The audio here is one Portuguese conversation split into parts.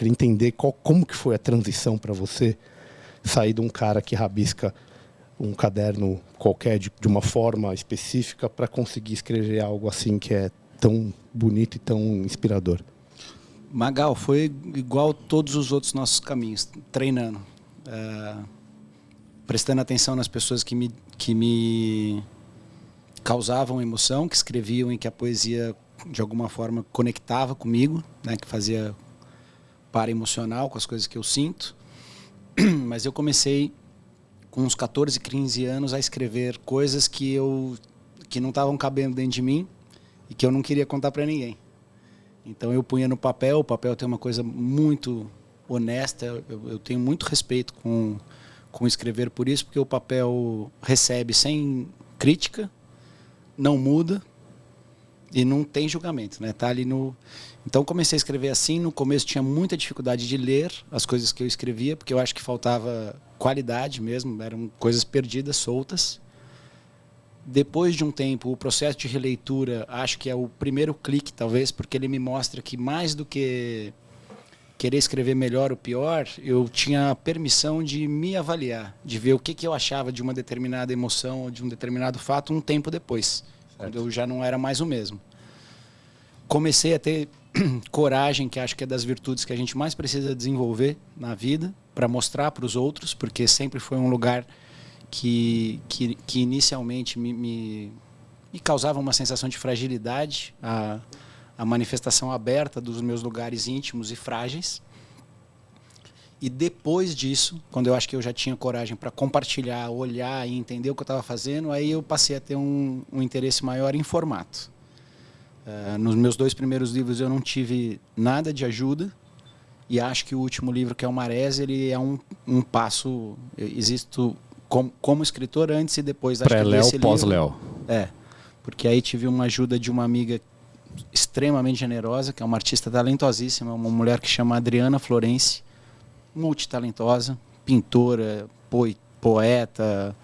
queria entender como que foi a transição para você sair de um cara que rabisca um caderno qualquer de uma forma específica para conseguir escrever algo assim que é tão bonito e tão inspirador. Magal, foi igual todos os outros nossos caminhos, treinando, prestando atenção nas pessoas que me causavam emoção, que escreviam e que a poesia de alguma forma conectava comigo, né, que fazia par emocional com as coisas que eu sinto. Mas eu comecei com uns 14, 15 anos a escrever coisas que não estavam cabendo dentro de mim e que eu não queria contar para ninguém. Então eu punha no papel, o papel tem uma coisa muito honesta, eu tenho muito respeito com escrever por isso, porque o papel recebe sem crítica, não muda e não tem julgamento, né? Tá ali no... Então comecei a escrever assim, no começo tinha muita dificuldade de ler as coisas que eu escrevia, porque eu acho que faltava qualidade mesmo, eram coisas perdidas, soltas. Depois de um tempo, o processo de releitura, acho que é o primeiro clique, talvez, porque ele me mostra que mais do que querer escrever melhor ou pior, eu tinha a permissão de me avaliar, de ver o que eu achava de uma determinada emoção ou de um determinado fato um tempo depois, quando eu já não era mais o mesmo. Comecei a ter coragem, que acho que é das virtudes que a gente mais precisa desenvolver na vida, para mostrar para os outros, porque sempre foi um lugar que inicialmente me causava uma sensação de fragilidade, a manifestação aberta dos meus lugares íntimos e frágeis. E depois disso, quando eu acho que eu já tinha coragem para compartilhar, olhar e entender o que eu estava fazendo, aí eu passei a ter um interesse maior em formato. Nos meus 2 primeiros livros eu não tive nada de ajuda, e acho que o último livro, que é o Marés, ele é um passo... Existo como escritor antes e depois. Pré-Léo, pós-Léo. Porque aí tive uma ajuda de uma amiga extremamente generosa, que é uma artista talentosíssima, uma mulher que chama Adriana Florence, multitalentosa, pintora, poeta,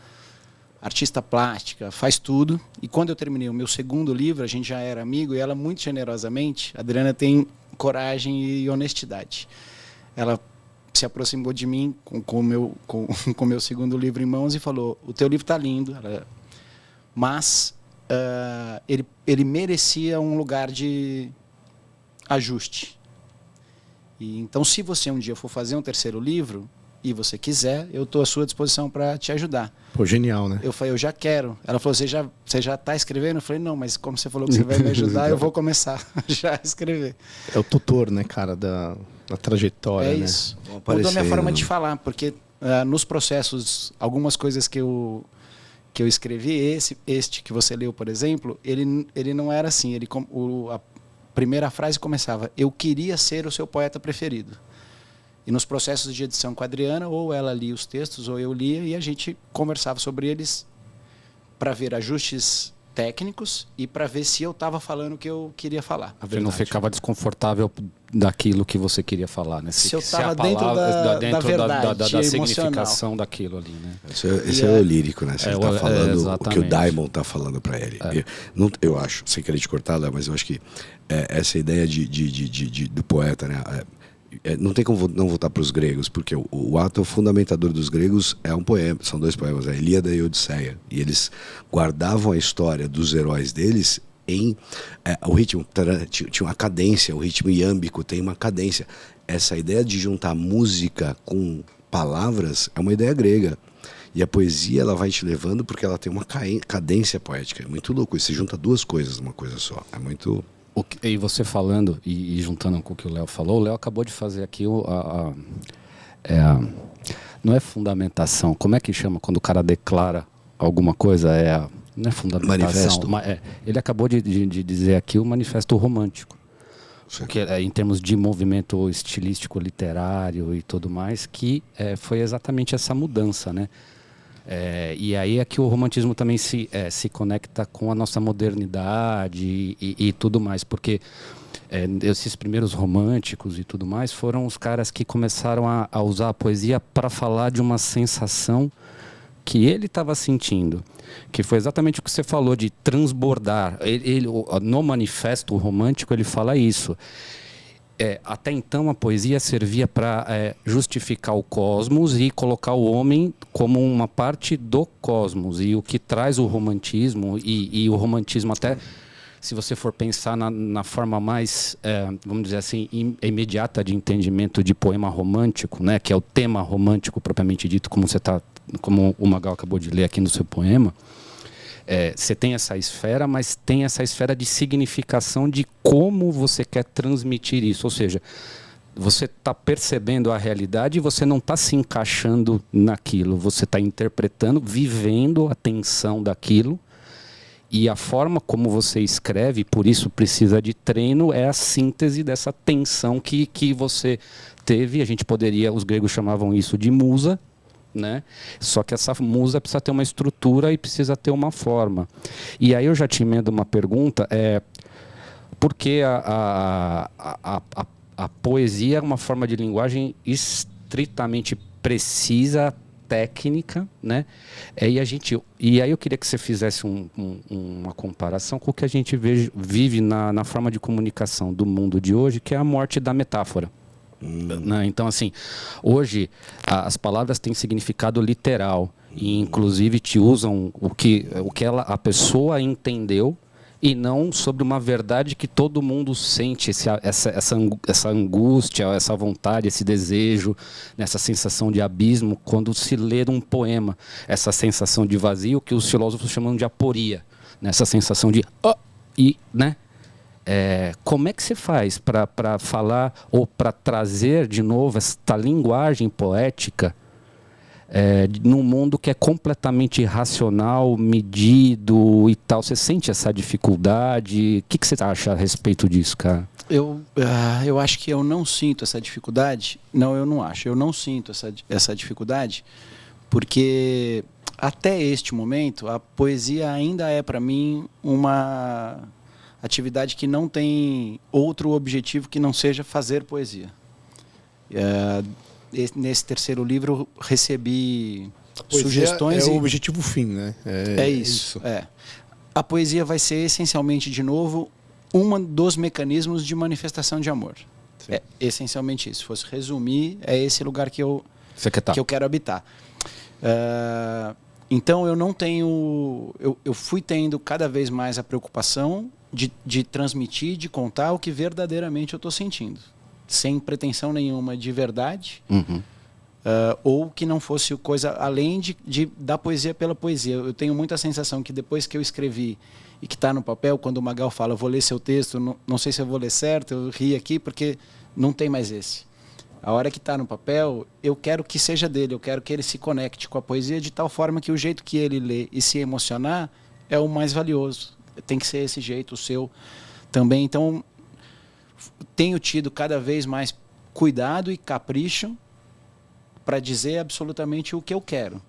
artista plástica, faz tudo. E quando eu terminei o meu segundo livro, a gente já era amigo, e ela, muito generosamente, a Adriana tem coragem e honestidade. Ela se aproximou de mim com o meu segundo livro em mãos e falou: o teu livro está lindo, mas ele merecia um lugar de ajuste. E então, se você um dia for fazer um terceiro livro e você quiser, eu estou à sua disposição para te ajudar. Pô, genial, né? Eu falei: eu já quero. Ela falou: você já está escrevendo? Eu falei: não, mas como você falou que você vai me ajudar, eu vou começar já a escrever. É o tutor, né, cara, da trajetória, né? É isso. Mudou minha forma de falar, porque nos processos, algumas coisas que eu escrevi, este que você leu, por exemplo, ele não era assim. A primeira frase começava: eu queria ser o seu poeta preferido. E nos processos de edição com a Adriana, ou ela lia os textos, ou eu lia, e a gente conversava sobre eles para ver ajustes técnicos e para ver se eu estava falando o que eu queria falar. Você não ficava desconfortável daquilo que você queria falar, né? Se eu estava dentro da verdade, da significação daquilo ali, né? Esse é o lírico, né? Você está falando o que o Daimon está falando para ele. Eu acho, sem querer te cortar, Léo, mas eu acho que essa ideia do poeta, né? Não tem como não voltar para os gregos, porque o ato fundamentador dos gregos é um poema, são 2 poemas, a Ilíada e a Odisseia, e eles guardavam a história dos heróis deles em o ritmo, tinha uma cadência, o ritmo iâmbico tem uma cadência. Essa ideia de juntar música com palavras é uma ideia grega, e a poesia ela vai te levando porque ela tem uma cadência poética. É muito louco, e você junta 2 coisas numa coisa só, é muito... E você falando e juntando com o que o Léo falou, o Léo acabou de fazer aqui não é fundamentação, como é que chama quando o cara declara alguma coisa? Não é fundamentação, manifesto. Ele acabou de dizer aqui o manifesto romântico, que em termos de movimento estilístico, literário e tudo mais, que foi exatamente essa mudança, né? E aí é que o romantismo também se conecta com a nossa modernidade e tudo mais, porque esses primeiros românticos e tudo mais foram os caras que começaram a usar a poesia para falar de uma sensação que ele estava sentindo, que foi exatamente o que você falou, de transbordar. No manifesto romântico ele fala isso. até então a poesia servia para justificar o cosmos e colocar o homem como uma parte do cosmos. E o que traz o romantismo, e o romantismo até, se você for pensar na forma mais, vamos dizer assim, imediata de entendimento de poema romântico, né, que é o tema romântico propriamente dito, como o Magal acabou de ler aqui no seu poema, você tem essa esfera, mas tem essa esfera de significação de como você quer transmitir isso. Ou seja, você está percebendo a realidade e você não está se encaixando naquilo. Você está interpretando, vivendo a tensão daquilo. E a forma como você escreve, por isso precisa de treino, é a síntese dessa tensão que você teve. A gente poderia, os gregos chamavam isso de musa, né? Só que essa musa precisa ter uma estrutura e precisa ter uma forma. E aí eu já te emendo uma pergunta, por que a poesia é uma forma de linguagem estritamente precisa, técnica, né? E aí eu queria que você fizesse uma comparação com o que a gente vive na forma de comunicação do mundo de hoje, que é a morte da metáfora. Né? Então, assim, hoje as palavras têm significado literal e, inclusive, te usam o que a pessoa entendeu e não sobre uma verdade que todo mundo sente, essa angústia, essa vontade, esse desejo, essa sensação de abismo quando se lê um poema, essa sensação de vazio que os filósofos chamam de aporia, né? Essa sensação de né? Como é que você faz para falar ou para trazer de novo esta linguagem poética num mundo que é completamente irracional, medido e tal? Você sente essa dificuldade? O que você acha a respeito disso, cara? Eu acho que eu não sinto essa dificuldade. Não, eu não acho. Eu não sinto essa dificuldade porque até este momento a poesia ainda é para mim uma atividade que não tem outro objetivo que não seja fazer poesia. Nesse terceiro livro recebi sugestões. É o objetivo fim, né? É isso. A poesia vai ser essencialmente, de novo, um dos mecanismos de manifestação de amor. Sim. É essencialmente isso. Se fosse resumir, é esse lugar que eu quero habitar. Então eu não tenho... Eu fui tendo cada vez mais a preocupação de transmitir, de contar o que verdadeiramente eu estou sentindo, sem pretensão nenhuma de verdade, ou que não fosse coisa além da poesia pela poesia. Eu tenho muita sensação que depois que eu escrevi e que está no papel, quando o Magal fala, vou ler seu texto, não sei se eu vou ler certo, eu ri aqui porque não tem mais esse. A hora que está no papel, eu quero que seja dele, eu quero que ele se conecte com a poesia de tal forma que o jeito que ele lê e se emocionar é o mais valioso. Tem que ser esse jeito, o seu também. Então, tenho tido cada vez mais cuidado e capricho para dizer absolutamente o que eu quero.